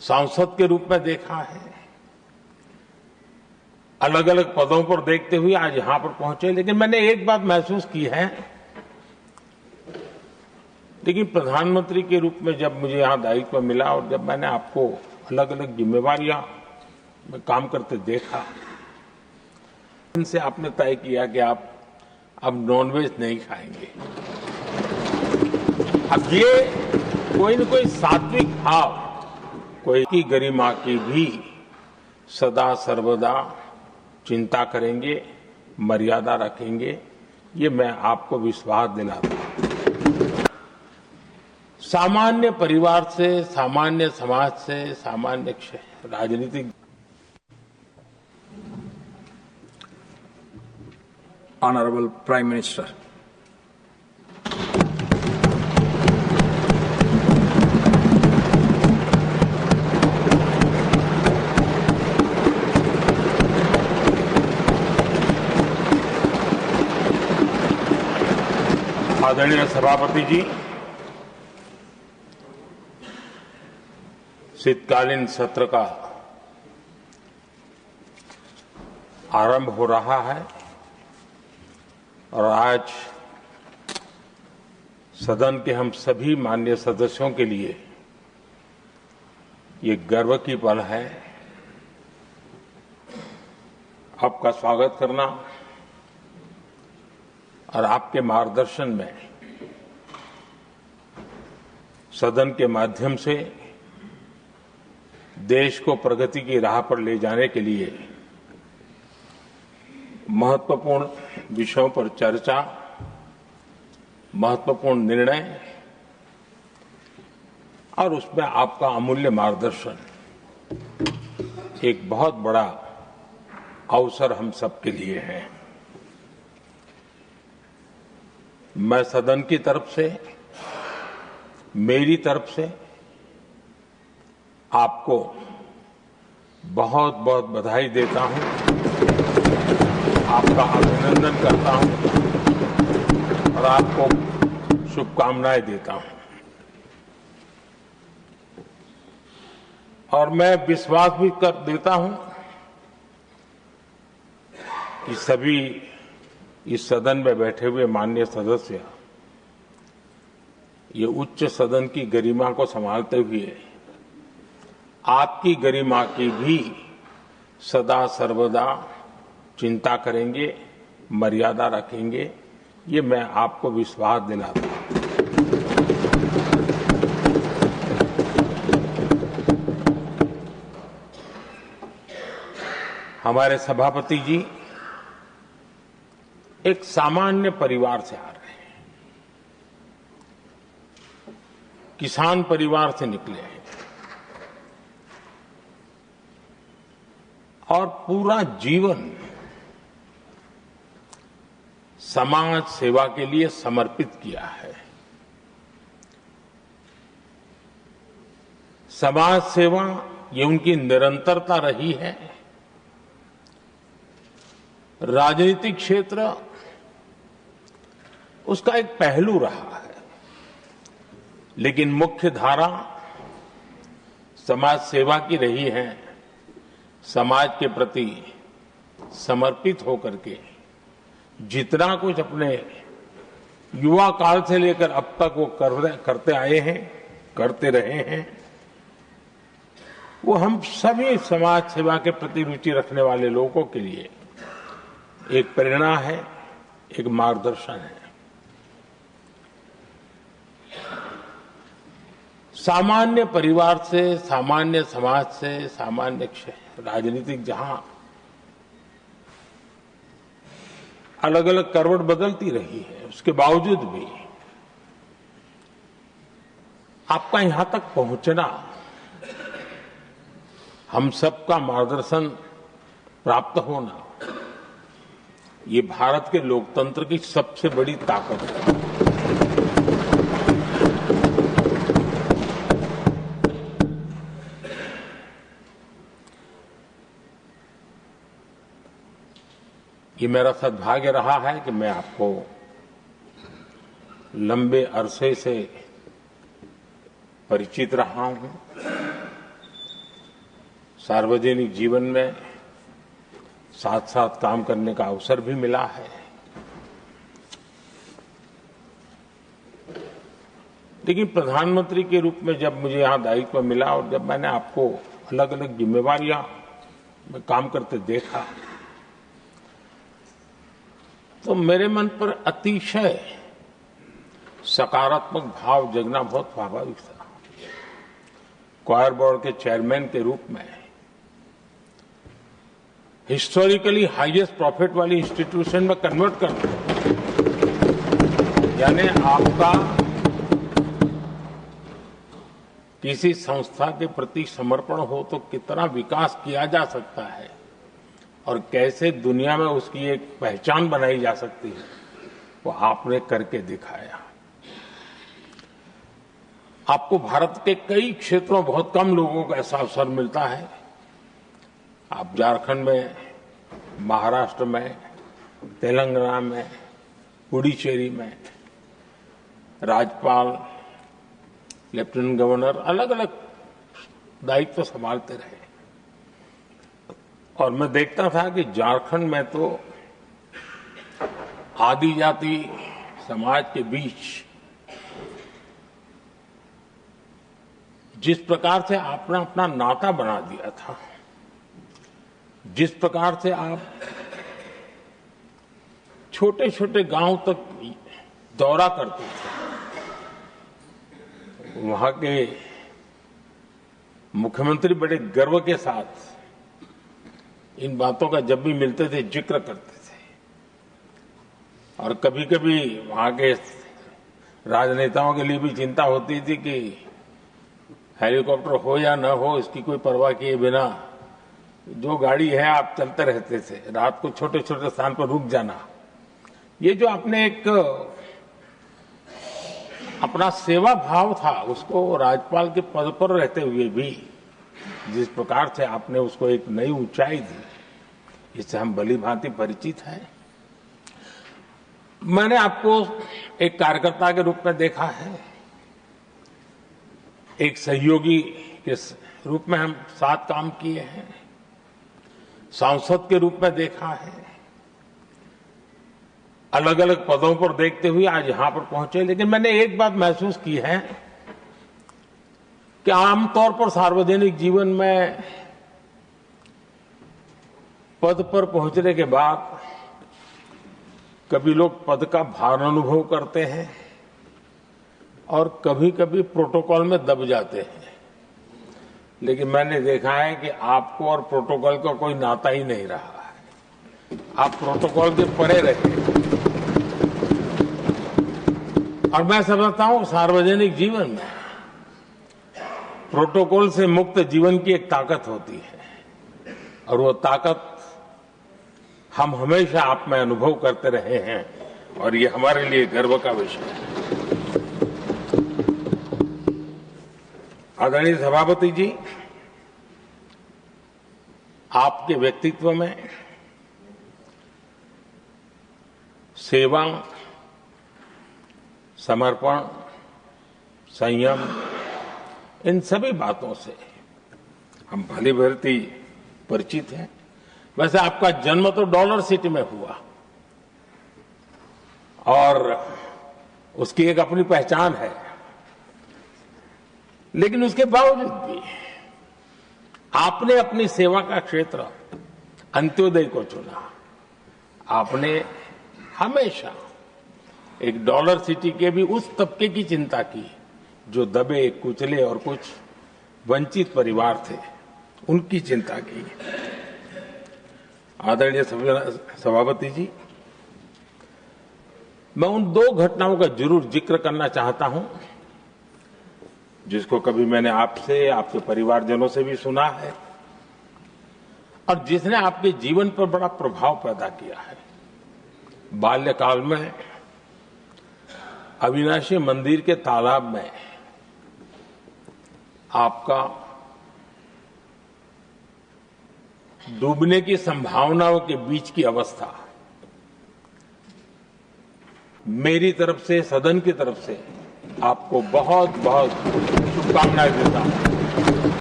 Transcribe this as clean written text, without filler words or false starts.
सांसद के रूप में देखा है, अलग अलग पदों पर देखते हुए आज यहां पर पहुंचे। लेकिन मैंने एक बात महसूस की है, लेकिन प्रधानमंत्री के रूप में जब मुझे यहां दायित्व मिला और जब मैंने आपको अलग अलग जिम्मेवारियां में काम करते देखा, इनसे आपने तय किया कि आप अब नॉनवेज नहीं खाएंगे। अब ये कोई न कोई सात्विक भाव, कोई की गरिमा की भी सदा सर्वदा चिंता करेंगे, मर्यादा रखेंगे, ये मैं आपको विश्वास दिलाता हूं। सामान्य परिवार से, सामान्य समाज से, सामान्य राजनीतिक Honorable Prime Minister. आदरणीय सभापति जी, शीतकालीन सत्र का आरंभ हो रहा है और आज सदन के हम सभी माननीय सदस्यों के लिए ये गर्व की पल है आपका स्वागत करना और आपके मार्गदर्शन में सदन के माध्यम से देश को प्रगति की राह पर ले जाने के लिए महत्वपूर्ण विषयों पर चर्चा, महत्वपूर्ण निर्णय और उसमें आपका अमूल्य मार्गदर्शन एक बहुत बड़ा अवसर हम सबके लिए है। मैं सदन की तरफ से, मेरी तरफ से आपको बहुत बहुत बधाई देता हूं, आपका अभिनंदन करता हूं और आपको शुभकामनाएं देता हूं। और मैं विश्वास भी कर देता हूं कि सभी इस सदन में बैठे हुए माननीय सदस्य ये उच्च सदन की गरिमा को संभालते हुए आपकी गरिमा की भी सदा सर्वदा चिंता करेंगे, मर्यादा रखेंगे, ये मैं आपको विश्वास दिलाता हूं। हमारे सभापति जी एक सामान्य परिवार से आ रहे हैं, किसान परिवार से निकले हैं और पूरा जीवन समाज सेवा के लिए समर्पित किया है। समाज सेवा ये उनकी निरंतरता रही है। राजनीतिक क्षेत्र उसका एक पहलू रहा है, लेकिन मुख्य धारा समाज सेवा की रही है। समाज के प्रति समर्पित होकर के जितना कुछ अपने युवा काल से लेकर अब तक वो करते आए हैं, करते रहे हैं, वो हम सभी समाज सेवा के प्रति रुचि रखने वाले लोगों के लिए एक प्रेरणा है, एक मार्गदर्शन है। सामान्य परिवार से, सामान्य समाज से, सामान्य राजनीतिक जहां अलग अलग करवट बदलती रही है, उसके बावजूद भी आपका यहां तक पहुंचना, हम सबका मार्गदर्शन प्राप्त होना, ये भारत के लोकतंत्र की सबसे बड़ी ताकत है। ये मेरा सद्भाग्य रहा है कि मैं आपको लंबे अरसे से परिचित रहा हूं सार्वजनिक जीवन में साथ साथ काम करने का अवसर भी मिला है। लेकिन प्रधानमंत्री के रूप में जब मुझे यहाँ दायित्व मिला और जब मैंने आपको अलग अलग जिम्मेवारियां में काम करते देखा, तो मेरे मन पर अतिशय सकारात्मक भाव जगना बहुत स्वाभाविक था। क्वायर बोर्ड के चेयरमैन के रूप में हिस्टोरिकली हाईएस्ट प्रॉफिट वाली इंस्टीट्यूशन में कन्वर्ट करना, यानी आपका किसी संस्था के प्रति समर्पण हो तो कितना विकास किया जा सकता है और कैसे दुनिया में उसकी एक पहचान बनाई जा सकती है, वो आपने करके दिखाया। आपको भारत के कई क्षेत्रों में बहुत कम लोगों को ऐसा अवसर मिलता है। आप झारखंड में, महाराष्ट्र में, तेलंगाना में, पुडुचेरी में राज्यपाल, लेफ्टिनेंट गवर्नर अलग अलग दायित्व संभालते रहे। और मैं देखता था कि झारखंड में तो आदिजाति समाज के बीच जिस प्रकार से आपने अपना नाता बना दिया था, जिस प्रकार से आप छोटे छोटे गांव तक दौरा करते थे, वहां के मुख्यमंत्री बड़े गर्व के साथ इन बातों का जब भी मिलते थे जिक्र करते थे। और कभी कभी वहां के राजनेताओं के लिए भी चिंता होती थी कि हेलीकॉप्टर हो या न हो, इसकी कोई परवाह किए बिना जो गाड़ी है आप चलते रहते थे। रात को छोटे छोटे स्थान पर रुक जाना, ये जो आपने एक अपना सेवा भाव था, उसको राज्यपाल के पद पर रहते हुए भी जिस प्रकार से आपने उसको एक नई ऊंचाई दी, इससे हम भली भांति परिचित हैं। मैंने आपको एक कार्यकर्ता के रूप में देखा है, एक सहयोगी के रूप में हम साथ काम किए हैं, सांसद के रूप में देखा है, अलग अलग पदों पर देखते हुए आज यहां पर पहुंचे। लेकिन मैंने एक बात महसूस की है कि आमतौर पर सार्वजनिक जीवन में पद पर पहुंचने के बाद कभी लोग पद का भार अनुभव करते हैं और कभी कभी प्रोटोकॉल में दब जाते हैं। लेकिन मैंने देखा है कि आपको और प्रोटोकॉल का कोई नाता ही नहीं रहा है। आप प्रोटोकॉल के परे रहे। और मैं समझता हूं सार्वजनिक जीवन में प्रोटोकॉल से मुक्त जीवन की एक ताकत होती है और वो ताकत हम हमेशा आप में अनुभव करते रहे हैं और ये हमारे लिए गर्व का विषय है। आदरणीय सभापति जी, आपके व्यक्तित्व में सेवा, समर्पण, संयम, इन सभी बातों से हम भली भांति परिचित हैं। वैसे आपका जन्म तो डॉलर सिटी में हुआ और उसकी एक अपनी पहचान है, लेकिन उसके बावजूद भी आपने अपनी सेवा का क्षेत्र अंत्योदय को चुना। आपने हमेशा एक डॉलर सिटी के भी उस तबके की चिंता की जो दबे, कुचले और कुछ वंचित परिवार थे, उनकी चिंता की। आदरणीय सभापति जी, मैं उन दो घटनाओं का जरूर जिक्र करना चाहता हूं जिसको कभी मैंने आपसे, आपके परिवारजनों से भी सुना है और जिसने आपके जीवन पर बड़ा प्रभाव पैदा किया है। बाल्यकाल में अविनाशी मंदिर के तालाब में आपका डूबने की संभावनाओं के बीच की अवस्था, मेरी तरफ से, सदन की तरफ से आपको बहुत बहुत शुभकामनाएं देता हूं।